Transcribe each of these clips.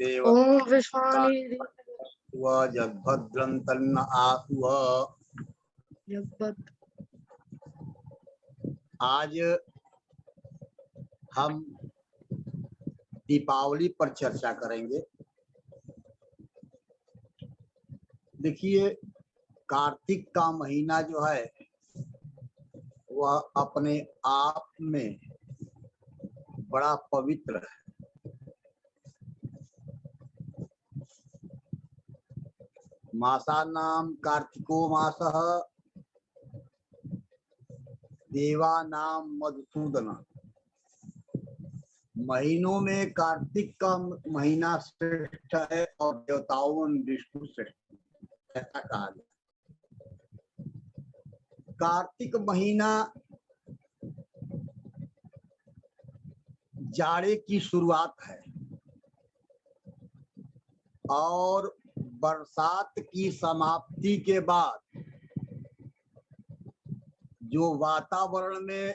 देव ओम विश्वानि जगभद्रं तन्न आसु। आज हम दीपावली पर चर्चा करेंगे। देखिए, कार्तिक का महीना जो है वह अपने आप में बड़ा पवित्र है। मासानां कार्तिको मासः देवानां मधुसूदन। महीनों में कार्तिक का महीना श्रेष्ठ है और देवताओं में विष्णु श्रेष्ठ, ऐसा कहा गया। कार्तिक महीना जाड़े की शुरुआत है और बरसात की समाप्ति के बाद जो वातावरण में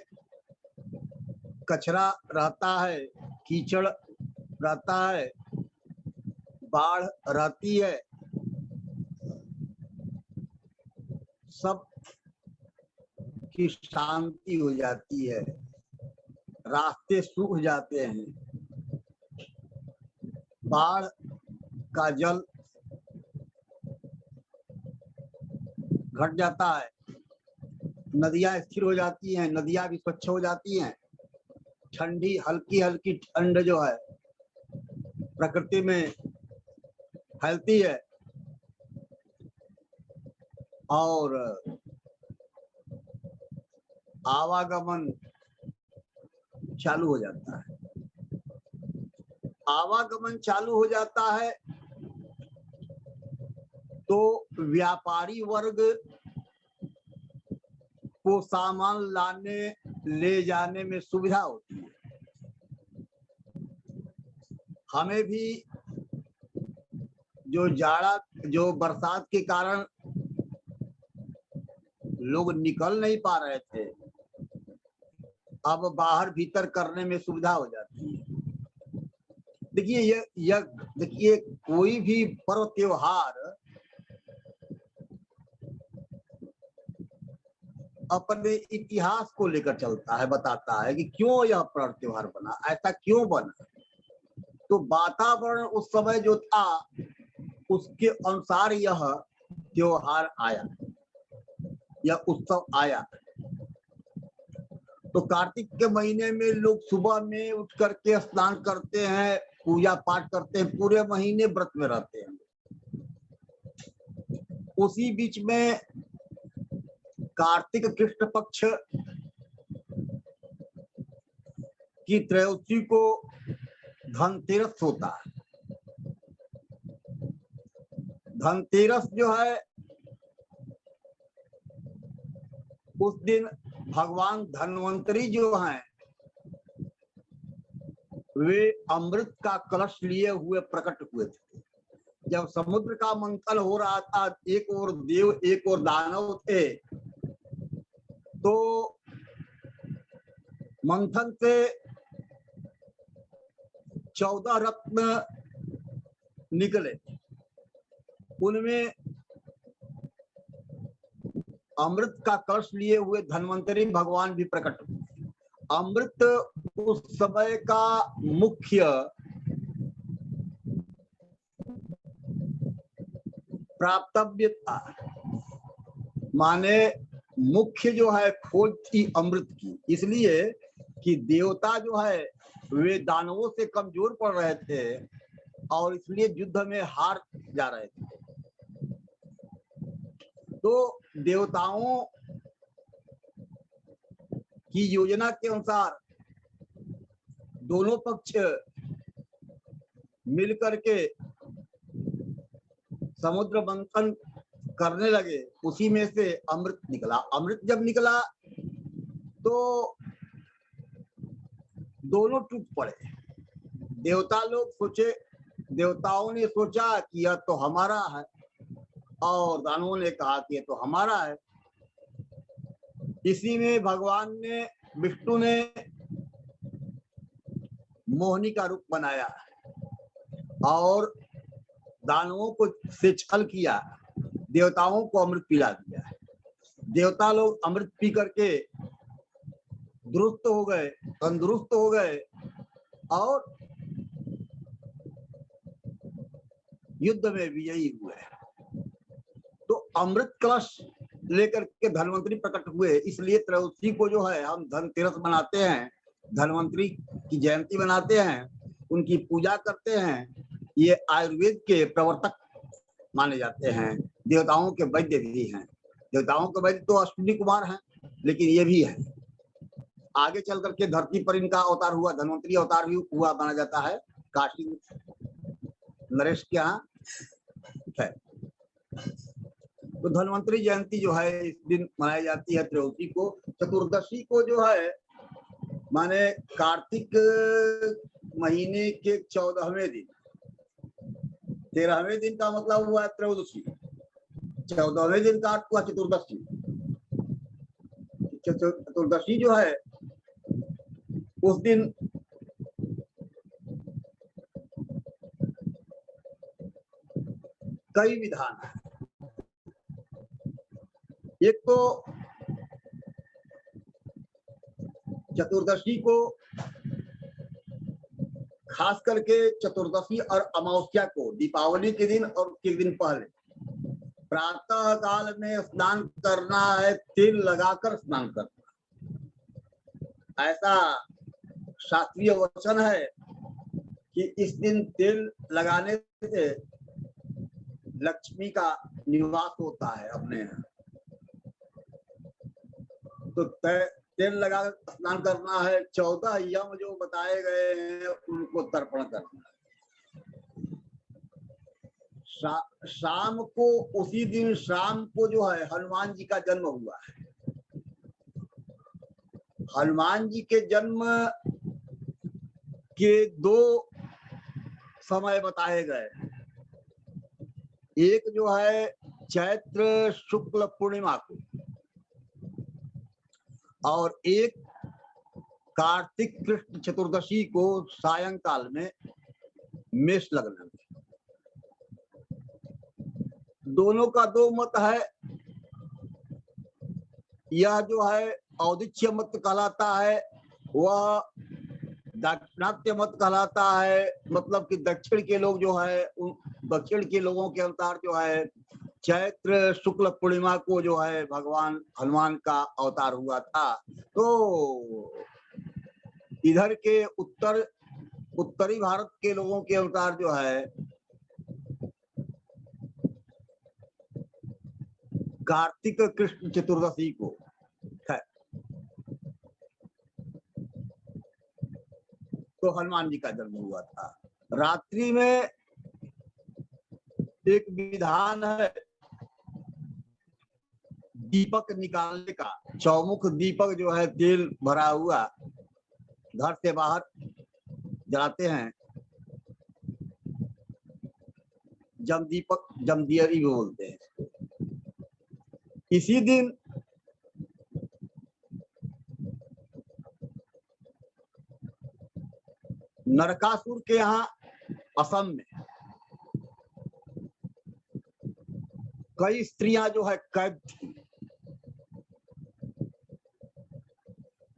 कचरा रहता है, कीचड़ रहता है, बाढ़ रहती है, सब की शांति हो जाती है, रास्ते सूख जाते हैं, बाढ़ का जल घट जाता है, नदियां स्थिर हो जाती हैं, नदियां भी स्वच्छ हो जाती हैं, ठंडी हल्की हल्की ठंड जो है प्रकृति में फैलती है और आवागमन चालू हो जाता है। आवागमन चालू हो जाता है तो व्यापारी वर्ग को सामान लाने ले जाने में सुविधा होती है। हमें भी जो बरसात के कारण लोग निकल नहीं पा रहे थे, अब बाहर भीतर करने में सुविधा हो जाती है। देखिए कोई भी पर्व त्योहार अपने इतिहास को लेकर चलता है, बताता है कि क्यों यह पर्व त्योहार बना, ऐसा क्यों बना। तो वातावरण उस समय जो था उसके अनुसार यह त्योहार आया, यह उत्सव आया। तो कार्तिक के महीने में लोग सुबह में उठ करके स्नान करते हैं, पूजा पाठ करते हैं, पूरे महीने व्रत में रहते हैं। उसी बीच में कार्तिक कृष्ण पक्ष की त्रयोदशी को धनतेरस होता है। धनतेरस जो है उस दिन भगवान धन्वंतरी जो हैं वे अमृत का कलश लिए हुए प्रकट हुए थे। जब समुद्र का मंथन हो रहा था, एक ओर देव एक ओर दानव थे, तो मंथन से 14 रत्न निकले। उनमें अमृत का कलश लिए हुए धन्वंतरी भगवान भी प्रकट हुए। अमृत उस समय का मुख्य प्राप्तव्य था, माने मुख्य जो है खोज थी अमृत की। इसलिए कि देवता जो है वे दानवों से कमजोर पड़ रहे थे और इसलिए युद्ध में हार जा रहे थे। तो देवताओं की योजना के अनुसार दोनों पक्ष मिलकर के समुद्र मंथन करने लगे। उसी में से अमृत निकला। अमृत जब निकला तो दोनों टूट पड़े। देवता लोग सोचे, देवताओं ने सोचा कि यह तो हमारा है और दानवों ने कहा कि यह तो हमारा है। इसी में भगवान ने, विष्णु ने मोहिनी का रूप बनाया और दानवों को से छल किया, देवताओं को अमृत पिला दिया। देवता लोग अमृत पी करके दुरुस्त हो गए, तंदुरुस्त हो गए और युद्ध में विजयी हुए। तो अमृत कलश लेकर के धन्वंतरी प्रकट हुए, इसलिए त्रयोदशी को जो है हम धनतेरस मनाते हैं, धन्वंतरी की जयंती मनाते हैं, उनकी पूजा करते हैं। ये आयुर्वेद के प्रवर्तक माने जाते हैं, देवताओं के वैद्य भी हैं। देवताओं के वैद्य तो अश्विनी कुमार हैं, लेकिन ये भी है। आगे चल करके धरती पर इनका अवतार हुआ, धन्वंतरी अवतार भी हुआ माना जाता है, काशी नरेश के यहाँ है। तो धन्वंतरी जयंती जो है इस दिन मनाई जाती है त्रयोदशी को। चतुर्दशी को जो है माने कार्तिक महीने के 14वें दिन, 13वें दिन का मतलब हुआ त्रयोदशी, 14वें दिन का अर्थ हुआ चतुर्दशी। चतुर्दशी जो है उस दिन कई विधान है। एक तो चतुर्दशी को खास करके चतुर्दशी और अमावस्या को, दीपावली के दिन और एक दिन पहले प्रातः काल में स्नान करना है, तेल लगाकर स्नान करना। ऐसा शास्त्रीय वचन है कि इस दिन तेल लगाने से लक्ष्मी का निवास होता है अपने यहाँ। तो तेल लगा स्नान करना है, 14 यम जो बताए गए हैं उनको तर्पण करना है। शाम को, उसी दिन शाम को जो है हनुमान जी का जन्म हुआ है। हनुमान जी के जन्म के 2 समय बताए गए। एक जो है चैत्र शुक्ल पूर्णिमा को और एक कार्तिक कृष्ण चतुर्दशी को सायंकाल में मेष लग्न में। दोनों का 2 मत है। यह जो है औदिच्य मत कहलाता है, वह दाक्षिणात्य मत कहलाता है। मतलब कि दक्षिण के लोग जो है, दक्षिण के लोगों के अनुसार जो है चैत्र शुक्ल पूर्णिमा को जो है भगवान हनुमान का अवतार हुआ था। तो इधर के उत्तरी भारत के लोगों के अनुसार जो है कार्तिक कृष्ण चतुर्दशी को है। तो हनुमान जी का जन्म हुआ था। रात्रि में एक विधान है दीपक निकालने का। चौमुख दीपक जो है तेल भरा हुआ घर से बाहर जलाते हैं, जमदियरी भी बोलते हैं। इसी दिन नरकासुर के यहाँ असम में कई स्त्रियां जो है कैद थी।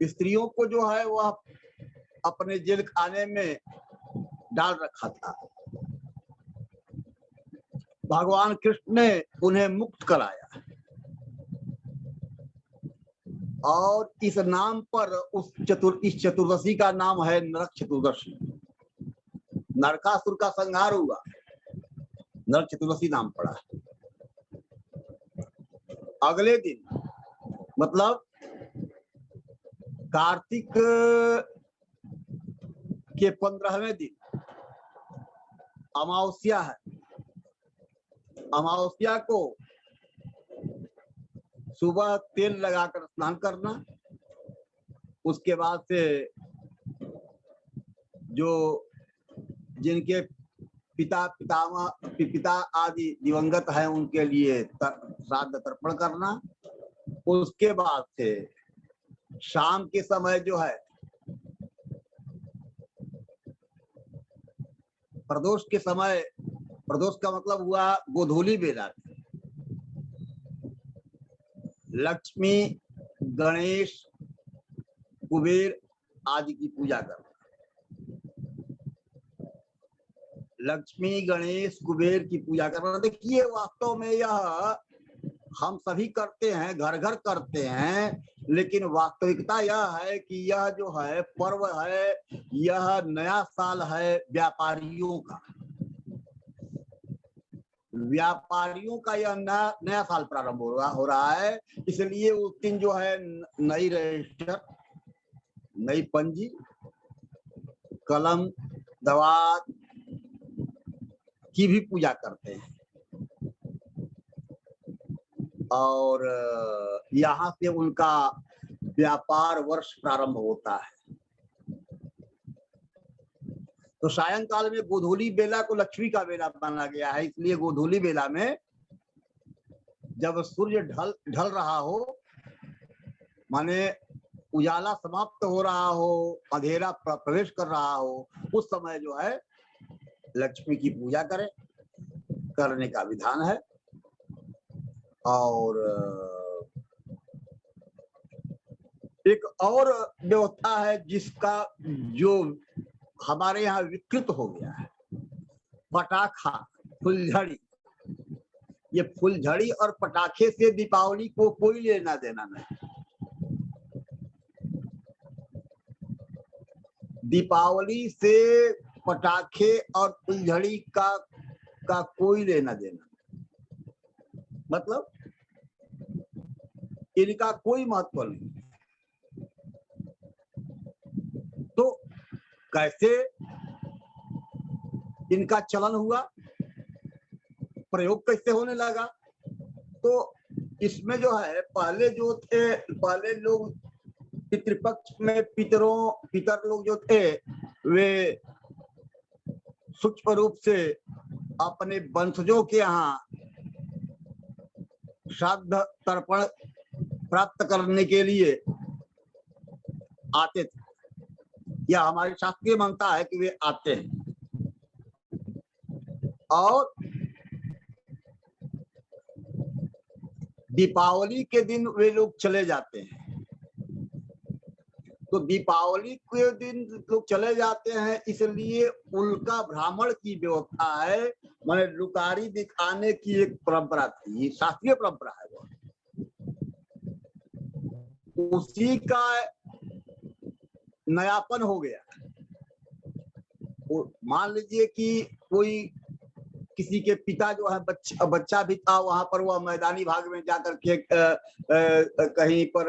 स्त्रियों को जो है वह अपने जेल खाने में डाल रखा था। भगवान कृष्ण ने उन्हें मुक्त कराया और इस नाम पर इस चतुर्दशी का नाम है नरक चतुर्दशी। नरकासुर का संहार हुआ, नरक चतुर्दशी नाम पड़ा। अगले दिन मतलब कार्तिक के 15वें दिन अमावस्या है। अमावस्या को सुबह तेल लगाकर स्नान करना, उसके बाद से जो जिनके पिता आदि दिवंगत हैं उनके लिए श्राद्ध तर्पण करना। उसके बाद से शाम के समय जो है प्रदोष के समय, प्रदोष का मतलब हुआ गोधूली बेला, लक्ष्मी, गणेश, कुबेर आदि की पूजा करना। लक्ष्मी, गणेश, कुबेर की पूजा करना। देखिए वास्तव में यह हम सभी करते हैं, घर घर करते हैं, लेकिन वास्तविकता यह है कि यह जो है पर्व है, यह नया साल है व्यापारियों का। व्यापारियों का यह नया साल प्रारंभ हो रहा है, इसलिए उस दिन जो है नई रजिस्टर, नई पंजी, कलम, दवात की भी पूजा करते हैं। और यहाँ से उनका व्यापार वर्ष प्रारंभ होता है। तो सायंकाल में गोधूली बेला को लक्ष्मी का बेला माना गया है, इसलिए गोधूली बेला में जब सूर्य ढल रहा हो, माने उजाला समाप्त हो रहा हो, अंधेरा प्रवेश कर रहा हो, उस समय जो है लक्ष्मी की पूजा करने का विधान है। और एक और व्यवस्था है जिसका जो हमारे यहाँ विकृत हो गया है, पटाखा, फुलझड़ी। ये फुलझड़ी और पटाखे से दीपावली को कोई लेना देना नहीं। दीपावली से पटाखे और फुलझड़ी का कोई लेना देना, मतलब इनका कोई महत्व नहीं। तो कैसे इनका चलन हुआ, प्रयोग कैसे होने लगा? तो इसमें जो है पहले लोग पितृपक्ष में पितर लोग जो थे वे सूक्ष्म रूप से अपने वंशजों के यहाँ श्राद्ध तर्पण प्राप्त करने के लिए आते थे। यह हमारी शास्त्रीय मान्यता है कि वे आते हैं। और दीपावली के दिन वे लोग चले जाते हैं। तो दीपावली के दिन लोग चले जाते हैं, इसलिए उल्का ब्राह्मण की व्यवस्था है, माने लुकारी दिखाने की एक परंपरा थी, शास्त्रीय परंपरा है वो। उसी का नयापन हो गया। मान लीजिए कि कोई किसी के पिता जो है बच्चा भी था, वहां पर वह मैदानी भाग में जाकर के कहीं पर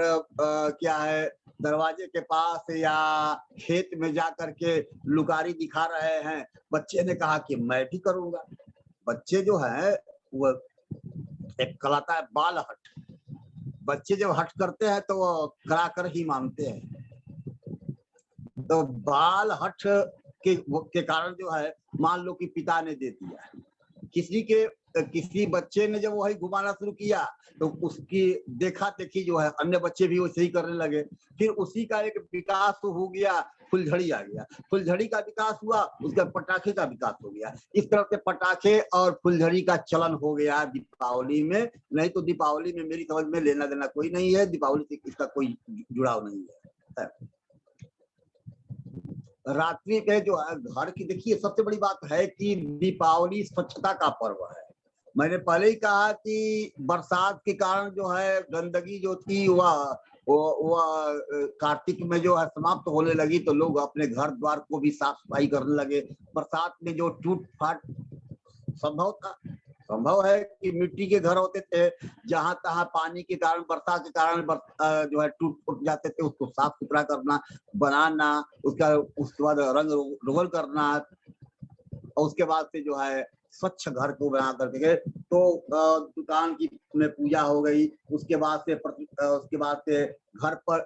क्या है दरवाजे के पास या खेत में जाकर के लुकारी दिखा रहे हैं। बच्चे ने कहा कि मैं भी करूंगा। बच्चे जो है वो एक कहलाता है बाल हट। बच्चे जब हट करते हैं तो वो कराकर ही मानते हैं। तो बाल हट के कारण जो है, मान लो कि पिता ने दे दिया, किसी बच्चे ने जब वही घुमाना शुरू किया तो उसकी देखा देखी जो है अन्य बच्चे भी वैसे ही करने लगे। फिर उसी का एक विकास हो गया, फुलझड़ी आ गया। फुलझड़ी का विकास हुआ, उसका पटाखे का विकास हो गया। इस तरह से पटाखे और फुलझड़ी का चलन हो गया दीपावली में। नहीं तो दीपावली में मेरी समझ में लेना देना कोई नहीं है, दीपावली से इसका कोई जुड़ाव नहीं है। रात्रि पे जो है घर की, देखिए सबसे बड़ी बात है कि दीपावली स्वच्छता का पर्व है। मैंने पहले ही कहा कि बरसात के कारण जो है गंदगी जो थी वह कार्तिक में जो है समाप्त होने लगी, तो लोग अपने घर द्वार को भी साफ सफाई करने लगे। बरसात में जो टूट फाट संभव है कि मिट्टी के घर होते थे, जहां तहां पानी के कारण, वर्षा के कारण जो है टूट फूट जाते थे, उसको साफ सुथरा करना, बनाना, उसके बाद रंग रोगन करना, और उसके बाद से जो है स्वच्छ घर को बना करके तो दुकान की में पूजा हो गई। उसके बाद से घर पर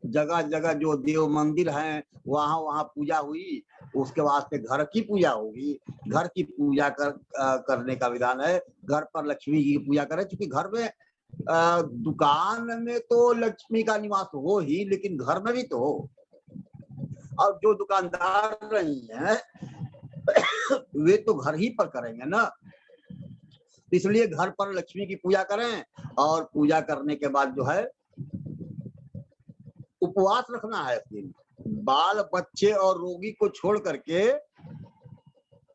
जगह जगह जो देव मंदिर हैं वहां पूजा हुई। उसके बाद से घर की पूजा होगी। घर की पूजा करने का विधान है। घर पर लक्ष्मी की पूजा करें, क्योंकि घर में दुकान में तो लक्ष्मी का निवास हो ही, लेकिन घर में भी तो हो। और जो दुकानदार रही हैं वे तो घर ही पर करेंगे ना, इसलिए घर पर लक्ष्मी की पूजा करें और पूजा करने के बाद जो है उपवास रखना है। बाल बच्चे और रोगी को छोड़ करके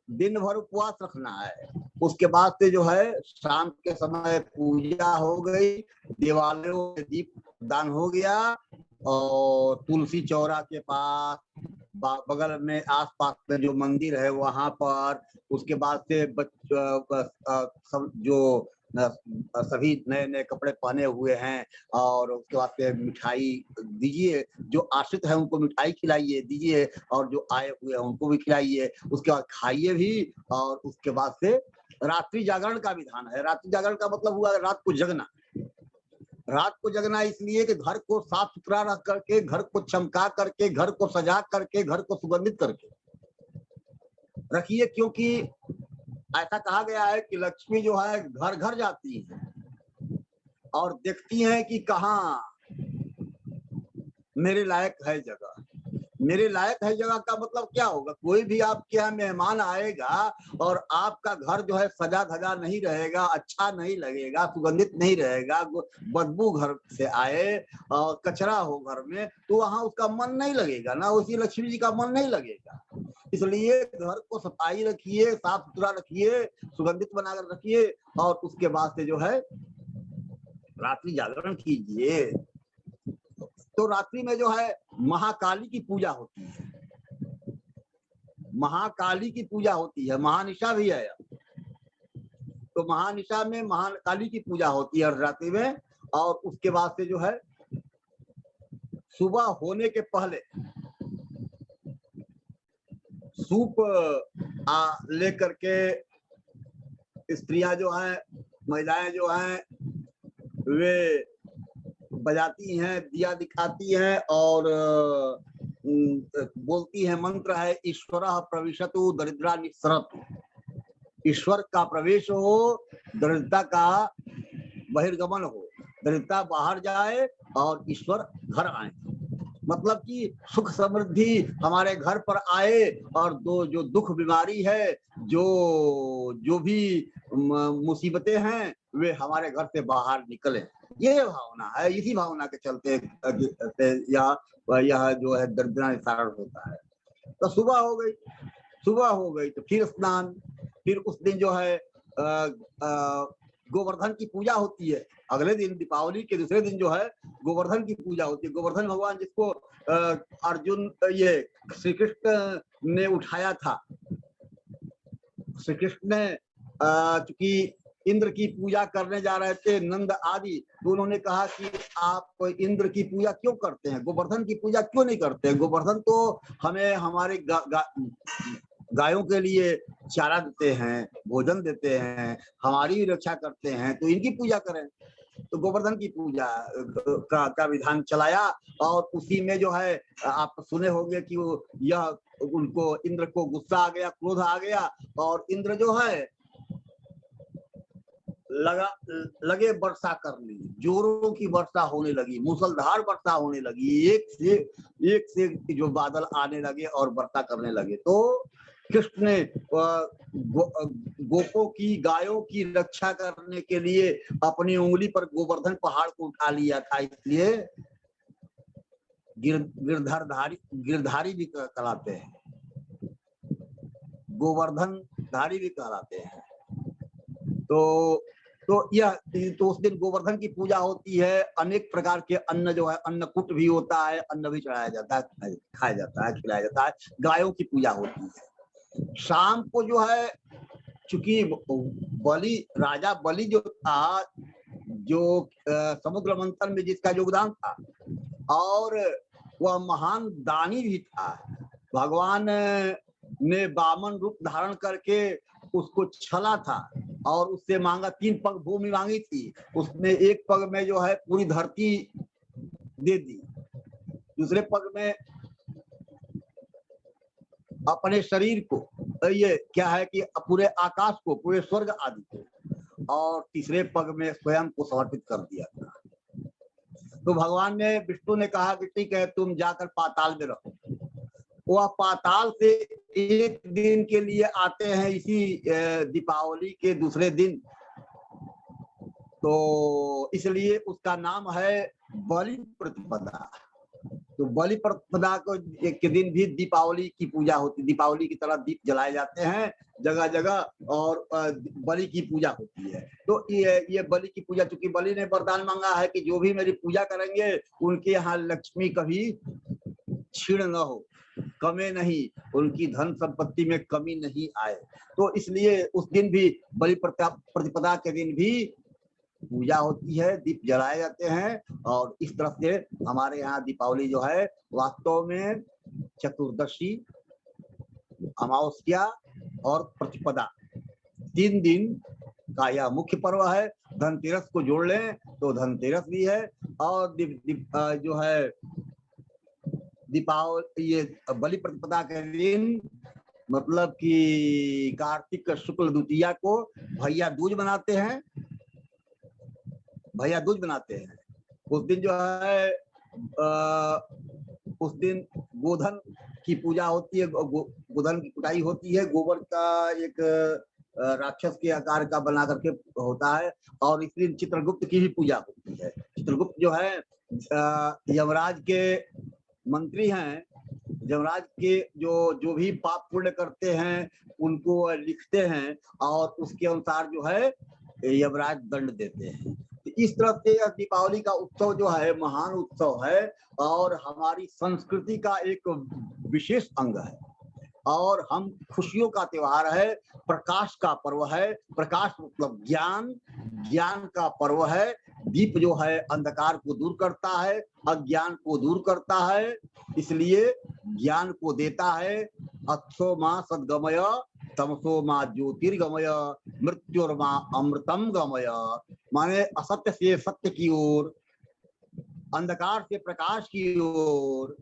दिन भर उपवास रखना है। उसके बाद से जो है शाम के समय पूजा हो गई, दिवालियों में दीप दान हो गया और तुलसी चौरा के पास बगल में आसपास में जो मंदिर है वहां पर, उसके बाद से सब जो सभी नए नए कपड़े पहने हुए हैं और उसके बाद से मिठाई दीजिए, जो आश्रित है उनको मिठाई खिलाइए दीजिए और जो आए हुए हैं उनको भी खिलाइए, उसके बाद खाइए भी। और उसके बाद से रात्रि जागरण का विधान है। रात्रि जागरण का मतलब हुआ रात को जगना। रात को जगना इसलिए कि घर को साफ सुथरा रख करके, घर को चमका करके, घर को सजा करके, घर को सुगंधित करके रखिए, क्योंकि ऐसा कहा गया है कि लक्ष्मी जो है घर घर जाती है और देखती है कि कहाँ मेरे लायक है जगह। मेरे लायक है जगह का मतलब क्या होगा? कोई भी आपके यहाँ मेहमान आएगा और आपका घर जो है सजा धजा नहीं रहेगा, अच्छा नहीं लगेगा, सुगंधित नहीं रहेगा, बदबू घर से आए और कचरा हो घर में, तो वहां उसका मन नहीं लगेगा ना, उसी लक्ष्मी जी का मन नहीं लगेगा। इसलिए घर को सफाई रखिए, साफ सुथरा रखिए, सुगंधित बनाकर रखिए और उसके बाद से जो है रात्रि जागरण कीजिए। तो रात्रि में जो है महाकाली की पूजा होती है, महाकाली की पूजा होती है, महानिशा भी है। तो महानिशा में महाकाली की पूजा होती है रात्रि में। और उसके बाद से जो है सुबह होने के पहले सूप लेकर के स्त्रियां जो हैं, महिलाएं जो हैं, वे बजाती हैं, दिया दिखाती हैं और बोलती है मंत्र है, ईश्वरः प्रविशतु दरिद्रा निस्सरतु। ईश्वर का प्रवेश हो, दरिद्रता का बहिर्गमन हो, दरिद्रता बाहर जाए और ईश्वर घर आए। मतलब कि सुख समृद्धि हमारे घर पर आए और जो दुख बीमारी है, जो भी मुसीबतें हैं, वे हमारे घर से बाहर निकले। ये भावना है, इसी भावना के चलते यह जो है दरिद्रता निवारण होता है। तो सुबह हो गई तो फिर स्नान, फिर उस दिन जो है गोवर्धन की पूजा होती है। अगले दिन दीपावली के दूसरे दिन जो है गोवर्धन की पूजा होती है। गोवर्धन भगवान जिसको अर्जुन ये श्री कृष्ण ने उठाया था। श्री कृष्ण ने चूंकि इंद्र की पूजा करने जा रहे थे, नंद आदि, तो उन्होंने कहा कि आप इंद्र की पूजा क्यों करते हैं, गोवर्धन की पूजा क्यों नहीं करते हैं? गोवर्धन तो हमें हमारे गायों के लिए चारा देते हैं, भोजन देते हैं, हमारी रक्षा करते हैं, तो इनकी पूजा करें। तो गोवर्धन की पूजा का विधान चलाया और उसी में जो है आप सुने होंगे कि यह उनको इंद्र को गुस्सा आ गया, क्रोध आ गया और इंद्र जो है लगे वर्षा करने, जोरों की वर्षा होने लगी, मूसलधार वर्षा होने लगी, एक से जो बादल आने लगे और वर्षा करने लगे। तो कृष्ण ने गोपों की, गायों की रक्षा करने के लिए अपनी उंगली पर गोवर्धन पहाड़ को उठा लिया था, इसलिए गिरधारी भी कहलाते हैं, गोवर्धन धारी भी कहलाते हैं। तो उस दिन गोवर्धन की पूजा होती है। अनेक प्रकार के अन्न जो है, अन्नकूट भी होता है, अन्न भी चढ़ाया जाता है, खाया जाता है, खिलाया जाता है। गायों की पूजा होती है। शाम को जो है, चूंकि राजा बलि जो था, जो समुद्र मंथन में जिसका योगदान था और वह महान दानी भी था, भगवान ने वामन रूप धारण करके उसको छला था और उससे मांगा, 3 पग भूमि मांगी थी, उसने एक पग में जो है पूरी धरती दे दी, दूसरे पग में अपने शरीर को, ये क्या है कि पूरे आकाश को, पूरे स्वर्ग आदि को, और तीसरे पग में स्वयं को समर्पित कर दिया था। तो भगवान ने, विष्णु ने कहा कि ठीक है, तुम जाकर पाताल में रहो। वह पाताल से एक दिन के लिए आते हैं इसी दीपावली के दूसरे दिन, तो इसलिए उसका नाम है बलि प्रतिपदा। तो बलि प्रतिपदा को के दिन भी दीपावली की पूजा होती, दीपावली की तरह दीप जलाए जाते हैं जगह जगह, और बलि की पूजा होती है। तो ये बलि की पूजा, चूंकि बलि ने वरदान मांगा है कि जो भी मेरी पूजा करेंगे उनके यहाँ लक्ष्मी कभी क्षीण न हो, कमे नहीं, उनकी धन संपत्ति में कमी नहीं आए। तो इसलिए उस दिन भी बलि प्रतिपदा के दिन भी पूजा होती है, दीप जलाए जाते हैं। और इस तरह से हमारे यहाँ दीपावली जो है वास्तव में चतुर्दशी, अमावस्या और प्रतिपदा 3 दिन का यह मुख्य पर्व है। धनतेरस को जोड़ लें तो धनतेरस भी है, और जो है दीपावली, ये बलि प्रतिपदा के दिन मतलब कि कार्तिक शुक्ल द्वितीया को भैया दूज बनाते हैं, भैया दूज बनाते हैं। उस दिन जो है उस दिन गोधन की पूजा होती है, गोधन की कुटाई होती है, गोबर का एक राक्षस के आकार का बना करके होता है। और इस दिन चित्रगुप्त की भी पूजा होती है। चित्रगुप्त जो है यमराज के मंत्री हैं, यमराज के जो भी पाप पुण्य करते हैं उनको लिखते हैं, और उसके अनुसार जो है यमराज दंड देते हैं। तो इस तरह से यह दीपावली का उत्सव जो है महान उत्सव है, और हमारी संस्कृति का एक विशेष अंग है, और हम खुशियों का त्योहार है, प्रकाश का पर्व है। प्रकाश मतलब ज्ञान, ज्ञान का पर्व है। दीप जो है अंधकार को दूर करता है, अज्ञान को दूर करता है, इसलिए ज्ञान को देता है। अक्षो मां सद्गमय, तमसो मां ज्योतिर्गमय, मृत्युर्मा अमृतम गमय। माने असत्य से सत्य की ओर, अंधकार से प्रकाश की ओर,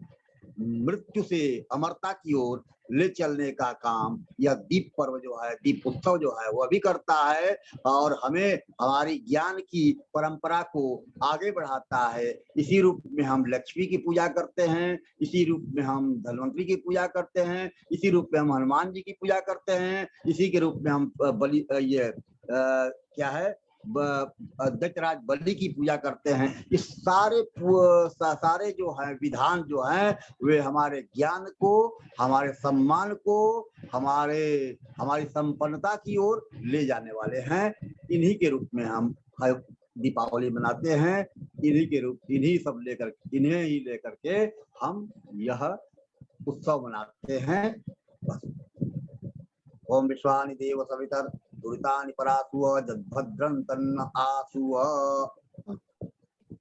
मृत्यु से अमरता की ओर ले चलने का काम यह दीप पर्व जो है, दीप उत्सव जो है वह भी करता है, और हमें हमारी ज्ञान की परंपरा को आगे बढ़ाता है। इसी रूप में हम लक्ष्मी की पूजा करते हैं, इसी रूप में हम धन्वंतरी की पूजा करते हैं, इसी रूप में हम हनुमान जी की पूजा करते हैं, इसी के रूप में हम बलि क्या है दैत्यराज बलि की पूजा करते हैं। इस सारे जो है विधान जो हैं वे हमारे ज्ञान को, हमारे सम्मान को, हमारी संपन्नता की ओर ले जाने वाले हैं। इन्हीं के रूप में हम दीपावली मनाते हैं, इन्हीं ही लेकर के हम यह उत्सव मनाते हैं। ओम विश्वानि देव सवितर दुरितानि परासुव जद्भद्रं तन्न आसुव।